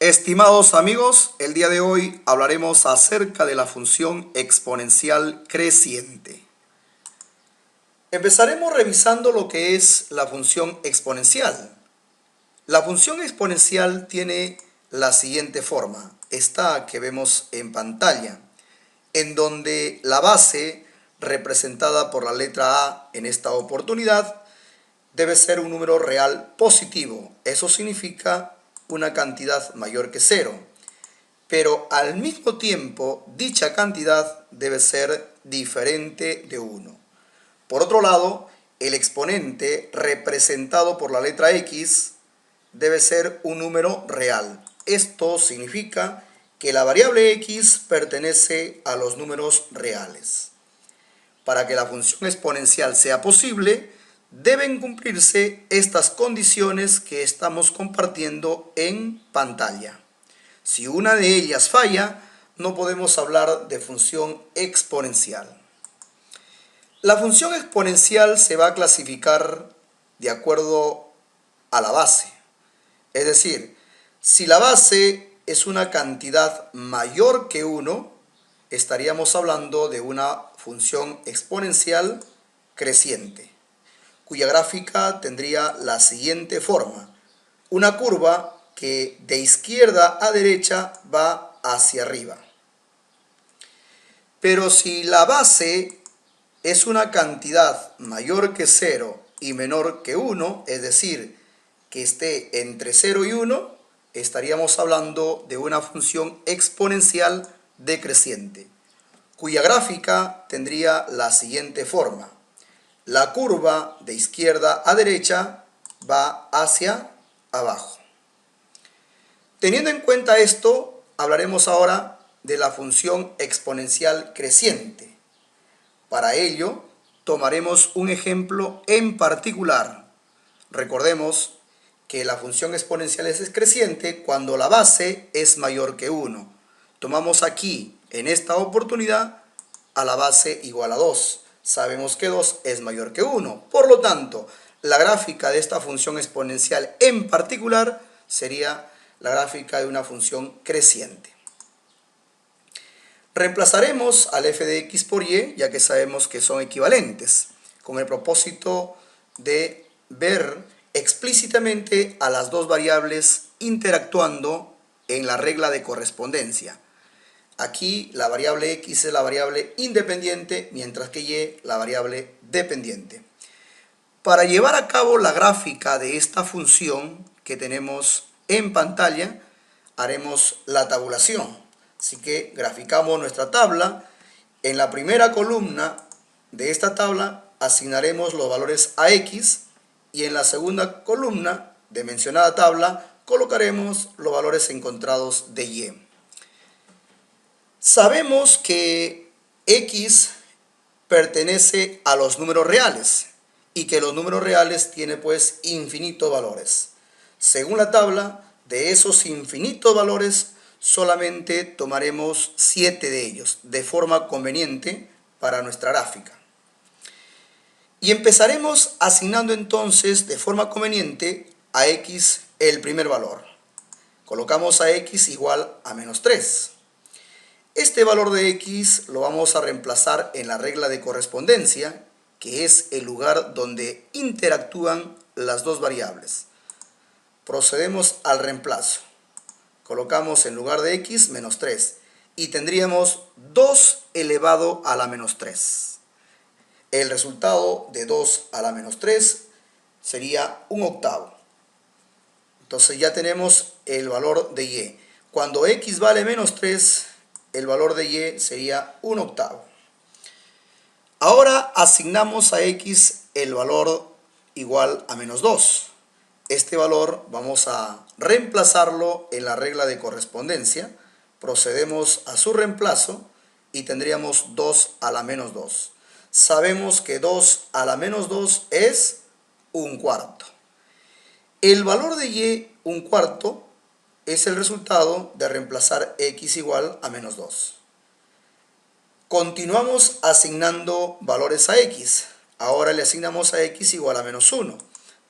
Estimados amigos, el día de hoy hablaremos acerca de la función exponencial creciente. Empezaremos revisando lo que es la función exponencial. La función exponencial tiene la siguiente forma, esta que vemos en pantalla, en donde la base, representada por la letra A en esta oportunidad, debe ser un número real positivo. Eso significa una cantidad mayor que 0. Pero al mismo tiempo, dicha cantidad debe ser diferente de 1. Por otro lado, el exponente representado por la letra X debe ser un número real. Esto significa que la variable X pertenece a los números reales. Para que la función exponencial sea posible, deben cumplirse estas condiciones que estamos compartiendo en pantalla. Si una de ellas falla, no podemos hablar de función exponencial. La función exponencial se va a clasificar de acuerdo a la base. Es decir, si la base es una cantidad mayor que 1, estaríamos hablando de una función exponencial creciente, cuya gráfica tendría la siguiente forma. Una curva que de izquierda a derecha va hacia arriba. Pero si la base es una cantidad mayor que 0 y menor que 1, es decir, que esté entre 0 y 1, estaríamos hablando de una función exponencial decreciente, cuya gráfica tendría la siguiente forma. La curva de izquierda a derecha va hacia abajo. Teniendo en cuenta esto, hablaremos ahora de la función exponencial creciente. Para ello, tomaremos un ejemplo en particular. Recordemos que la función exponencial es creciente cuando la base es mayor que 1. Tomamos aquí, en esta oportunidad, a la base igual a 2. Sabemos que 2 es mayor que 1. Por lo tanto, la gráfica de esta función exponencial en particular sería la gráfica de una función creciente. Reemplazaremos al f de x por y, ya que sabemos que son equivalentes, con el propósito de ver explícitamente a las dos variables interactuando en la regla de correspondencia. Aquí la variable x es la variable independiente, mientras que y la variable dependiente. Para llevar a cabo la gráfica de esta función que tenemos en pantalla, haremos la tabulación. Así que graficamos nuestra tabla. En la primera columna de esta tabla asignaremos los valores a x y en la segunda columna de mencionada tabla colocaremos los valores encontrados de y. Sabemos que x pertenece a los números reales y que los números reales tienen pues infinitos valores. Según la tabla, de esos infinitos valores solamente tomaremos 7 de ellos de forma conveniente para nuestra gráfica. Y empezaremos asignando entonces de forma conveniente a x el primer valor. Colocamos a x igual a menos 3. Este valor de x lo vamos a reemplazar en la regla de correspondencia, que es el lugar donde interactúan las dos variables. Procedemos al reemplazo. Colocamos en lugar de x menos 3 y tendríamos 2 elevado a la menos 3. El resultado de 2 a la menos 3 sería un octavo. Entonces ya tenemos el valor de y. Cuando x vale menos 3, el valor de y sería un octavo. Ahora asignamos a x el valor igual a menos 2. Este valor vamos a reemplazarlo en la regla de correspondencia. Procedemos a su reemplazo y tendríamos 2 a la menos 2. Sabemos que 2 a la menos 2 es un cuarto. El valor de y, un cuarto, es el resultado de reemplazar x igual a menos 2. Continuamos asignando valores a x. Ahora le asignamos a x igual a menos 1.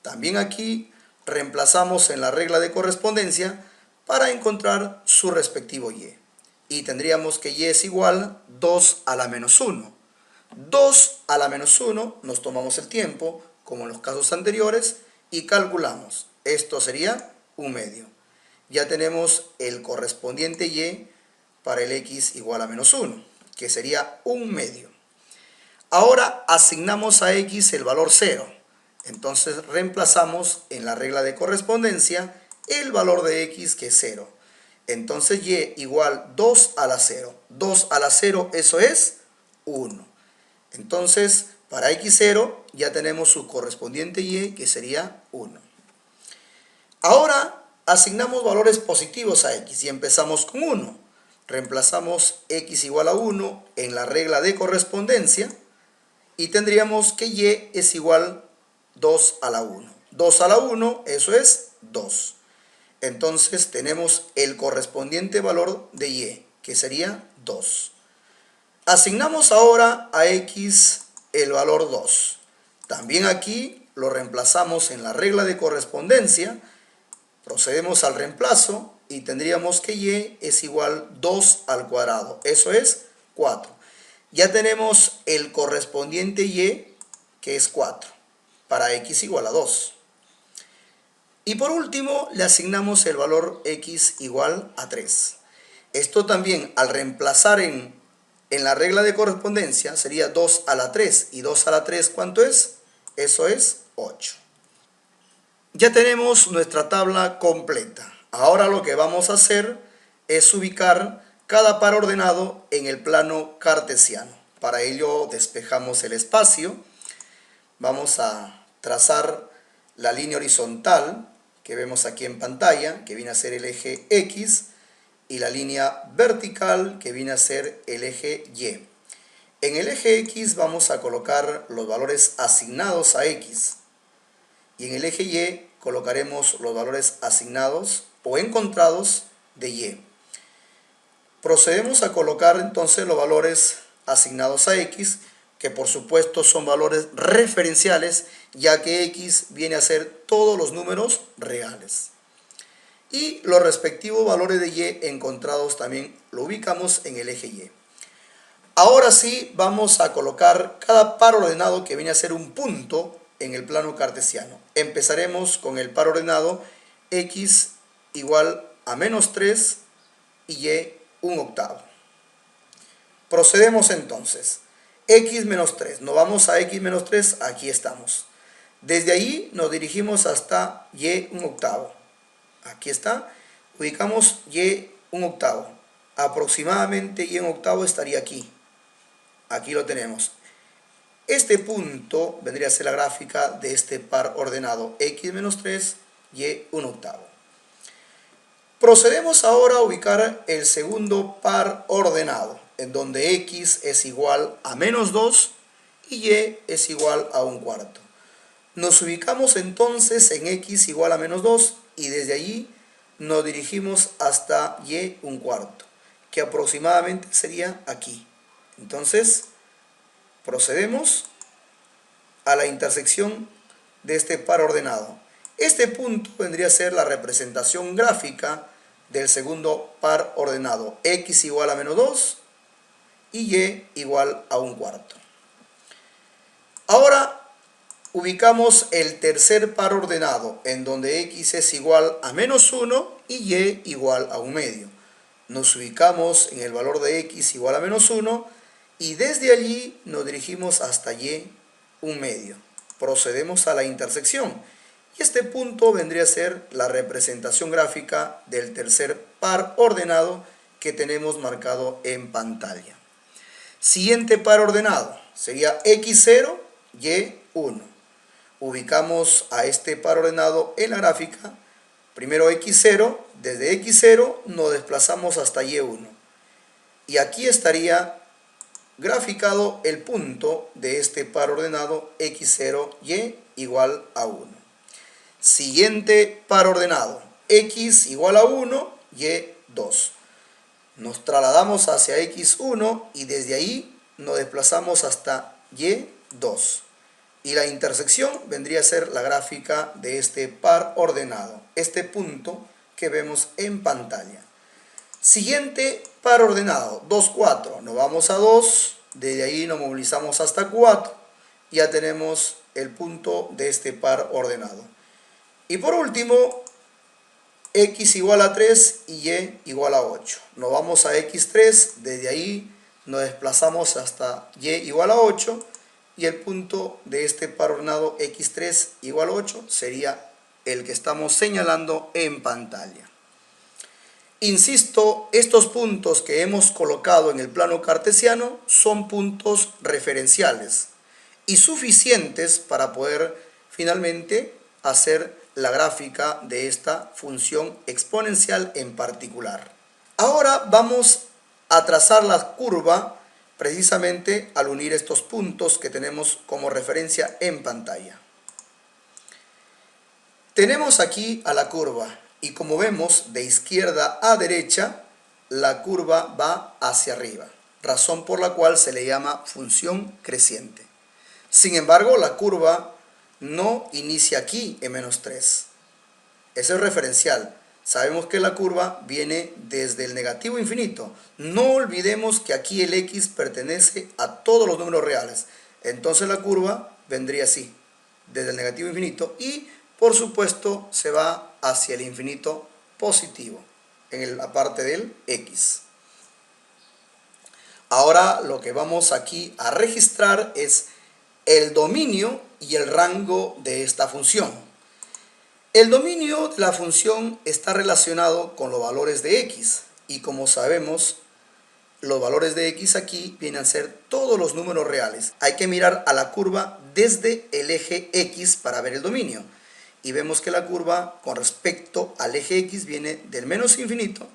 También aquí reemplazamos en la regla de correspondencia para encontrar su respectivo y. Y tendríamos que y es igual 2 a la menos 1. 2 a la menos 1, nos tomamos el tiempo, como en los casos anteriores, y calculamos. Esto sería un medio. Ya tenemos el correspondiente y para el x igual a menos 1, que sería un medio. Ahora asignamos a x el valor 0. Entonces reemplazamos en la regla de correspondencia el valor de x, que es 0. Entonces y igual 2 a la 0. 2 a la 0, eso es 1. Entonces, para x0 ya tenemos su correspondiente y, que sería 1. Ahora asignamos valores positivos a x y empezamos con 1. Reemplazamos x igual a 1 en la regla de correspondencia y tendríamos que y es igual 2 a la 1. 2 a la 1, eso es 2. Entonces tenemos el correspondiente valor de y, que sería 2. Asignamos ahora a x el valor 2. También aquí lo reemplazamos en la regla de correspondencia. Procedemos al reemplazo y tendríamos que y es igual 2 al cuadrado. Eso es 4. Ya tenemos el correspondiente y, que es 4, para x igual a 2. Y por último, le asignamos el valor x igual a 3. Esto también, al reemplazar en la regla de correspondencia, sería 2 a la 3. ¿Y 2 a la 3 cuánto es? Eso es 8. Ya tenemos nuestra tabla completa. Ahora lo que vamos a hacer es ubicar cada par ordenado en el plano cartesiano. Para ello despejamos el espacio. Vamos a trazar la línea horizontal que vemos aquí en pantalla, que viene a ser el eje X, y la línea vertical que viene a ser el eje Y. En el eje X vamos a colocar los valores asignados a X y en el eje Y colocaremos los valores asignados o encontrados de Y. Procedemos a colocar entonces los valores asignados a X, que por supuesto son valores referenciales, ya que X viene a ser todos los números reales. Y los respectivos valores de Y encontrados también lo ubicamos en el eje Y. Ahora sí vamos a colocar cada par ordenado que viene a ser un punto en el plano cartesiano. Empezaremos con el par ordenado x igual a menos 3 y y un octavo. Procedemos entonces. X menos 3. Nos vamos a x menos 3. Aquí estamos. Desde ahí nos dirigimos hasta y un octavo. Aquí está. Ubicamos y un octavo. Aproximadamente y un octavo estaría aquí. Aquí lo tenemos. Este punto vendría a ser la gráfica de este par ordenado x menos 3 y un octavo. Procedemos ahora a ubicar el segundo par ordenado, en donde x es igual a menos 2 y y es igual a un cuarto. Nos ubicamos entonces en x igual a menos 2 y desde allí nos dirigimos hasta y un cuarto, que aproximadamente sería aquí. Entonces, procedemos a la intersección de este par ordenado. Este punto vendría a ser la representación gráfica del segundo par ordenado. X igual a menos 2 y y igual a un cuarto. Ahora ubicamos el tercer par ordenado, en donde x es igual a menos 1 y y igual a un medio. Nos ubicamos en el valor de x igual a menos 1 y desde allí nos dirigimos hasta y un medio. Procedemos a la intersección y este punto vendría a ser la representación gráfica del tercer par ordenado que tenemos marcado en pantalla. Siguiente par ordenado sería x0, y1. Ubicamos a este par ordenado en la gráfica. Primero x0, desde x0 nos desplazamos hasta y1. Y aquí estaría graficado el punto de este par ordenado x0, y igual a 1. Siguiente par ordenado, x igual a 1, y2. Nos trasladamos hacia x1 y desde ahí nos desplazamos hasta y2. Y la intersección vendría a ser la gráfica de este par ordenado. Este punto que vemos en pantalla. Siguiente par ordenado, 2, 4. Nos vamos a 2, desde ahí nos movilizamos hasta 4. Ya tenemos el punto de este par ordenado. Y por último, x igual a 3 y y igual a 8. Nos vamos a x3, desde ahí nos desplazamos hasta y igual a 8. Y el punto de este par ordenado x3 igual a 8 sería el que estamos señalando en pantalla. Insisto, estos puntos que hemos colocado en el plano cartesiano son puntos referenciales y suficientes para poder finalmente hacer la gráfica de esta función exponencial en particular. Ahora vamos a trazar la curva precisamente al unir estos puntos que tenemos como referencia en pantalla. Tenemos aquí a la curva y como vemos de izquierda a derecha la curva va hacia arriba, razón por la cual se le llama función creciente. Sin embargo, la curva no inicia aquí en menos 3. Ese es referencial. Sabemos que la curva viene desde el negativo infinito. No olvidemos que aquí el x pertenece a todos los números reales. Entonces la curva vendría así, desde el negativo infinito y por supuesto se va hacia el infinito positivo, en la parte del x. Ahora lo que vamos aquí a registrar es el dominio y el rango de esta función. El dominio de la función está relacionado con los valores de x y como sabemos los valores de x aquí vienen a ser todos los números reales. Hay que mirar a la curva desde el eje x para ver el dominio y vemos que la curva con respecto al eje x viene del menos infinito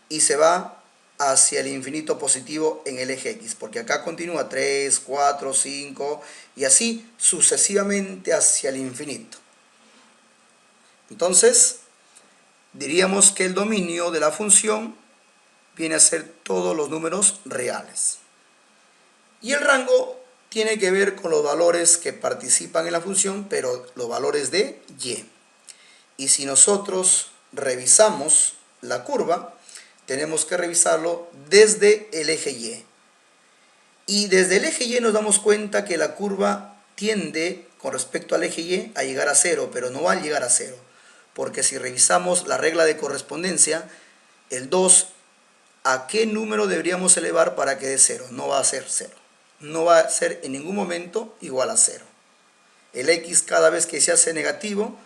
y se va hacia el infinito positivo en el eje x, porque acá continúa 3, 4, 5 y así sucesivamente hacia el infinito. Entonces, diríamos que el dominio de la función viene a ser todos los números reales. Y el rango tiene que ver con los valores que participan en la función, pero los valores de y. Y si nosotros revisamos la curva, tenemos que revisarlo desde el eje y. Y desde el eje y nos damos cuenta que la curva tiende, con respecto al eje y, a llegar a 0, pero no va a llegar a 0. Porque si revisamos la regla de correspondencia, el 2, ¿a qué número deberíamos elevar para que dé 0? No va a ser 0. No va a ser en ningún momento igual a 0. El x cada vez que se hace negativo,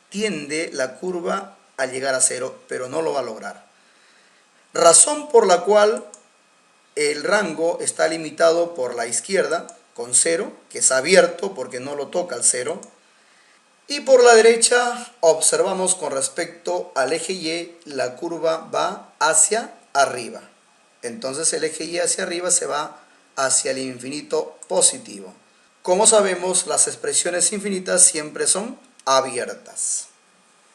tiende la curva a llegar a 0, pero no lo va a lograr. Razón por la cual el rango está limitado por la izquierda con 0, que es abierto porque no lo toca el 0. Y por la derecha observamos con respecto al eje y, la curva va hacia arriba. Entonces el eje y hacia arriba se va hacia el infinito positivo. Como sabemos, las expresiones infinitas siempre son abiertas.